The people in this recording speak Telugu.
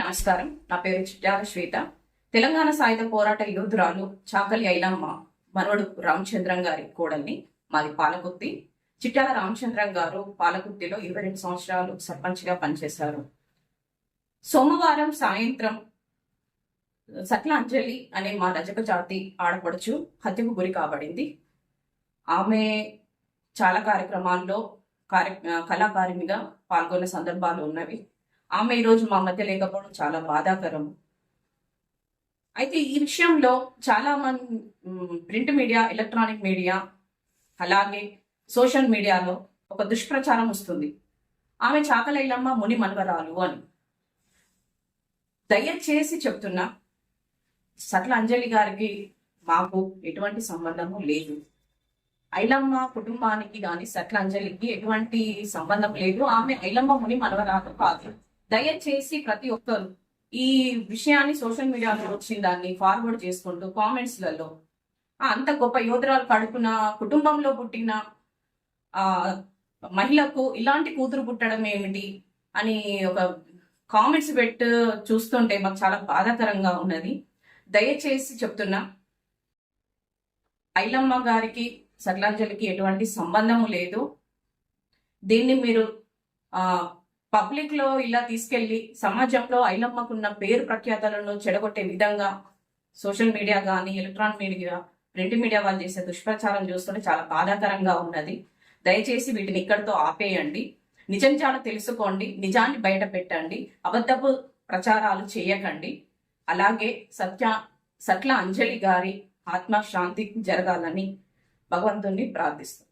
నమస్కారం. నా పేరు చిట్యాల శ్వేత. తెలంగాణ సాయుధ పోరాట యోధురాలు చాకలి ఐలమ్మ మనవడు రామచంద్రం గారి కోడల్ని. మాది పాలకుర్తి. చిట్యాల రామచంద్రం గారు పాలకుర్తిలో 22 సంవత్సరాలు సర్పంచ్గా పనిచేశారు. సోమవారం సాయంత్రం సట్ల అంజలి అనే మా రజక జాతి ఆడపడుచు హత్యకు గురి కాబడింది. ఆమె చాలా కార్యక్రమాల్లో కళాకారిణిగా పాల్గొన్న సందర్భాలు ఉన్నవి. ఆమె ఈరోజు మా మధ్య లేకపోవడం చాలా బాధాకరం. అయితే ఈ విషయంలో చాలా మంది ప్రింట్ మీడియా, ఎలక్ట్రానిక్ మీడియా, అలాగే సోషల్ మీడియాలో ఒక దుష్ప్రచారం వస్తుంది. ఆమె చాకలి ఐలమ్మ ముని మనవరాలు అని. దయచేసి చెప్తున్నా, సట్ల అంజలి గారికి మాకు ఎటువంటి సంబంధము లేదు. ఐలమ్మ కుటుంబానికి కానీ సట్ల అంజలికి ఎటువంటి సంబంధం లేదు. ఆమె ఐలమ్మ ముని మనవరాలు కాదు. దయచేసి ప్రతి ఒక్కరు ఈ విషయాన్ని సోషల్ మీడియాలో వచ్చిన దాన్ని ఫార్వర్డ్ చేసుకుంటూ కామెంట్స్లలో అంత గొప్ప యోధురాలు కడుపున కుటుంబంలో పుట్టిన మహిళకు ఇలాంటి కూతురు పుట్టడం ఏమిటి అని ఒక కామెంట్స్ చూస్తుంటే మాకు చాలా బాధాకరంగా ఉన్నది. దయచేసి చెప్తున్నా, ఐలమ్మ గారికి సట్లాంజలికి ఎటువంటి సంబంధము లేదు. దీన్ని మీరు పబ్లిక్ లో ఇలా తీసుకెళ్లి సమాజంలో ఐలమ్మకున్న పేరు ప్రఖ్యాతలను చెడగొట్టే విధంగా సోషల్ మీడియా కానీ, ఎలక్ట్రానిక్ మీడియా, ప్రింట్ మీడియా వాళ్ళు చేసే దుష్ప్రచారం చూస్తుంటే చాలా బాధాకరంగా ఉన్నది. దయచేసి వీటిని ఇక్కడితో ఆపేయండి. నిజాలు తెలుసుకోండి, నిజాన్ని బయట పెట్టండి, అబద్ధపు ప్రచారాలు చేయకండి. అలాగే సట్ల అంజలి గారి ఆత్మ శాంతి జరగాలని భగవంతుణ్ణి ప్రార్థిస్తాం.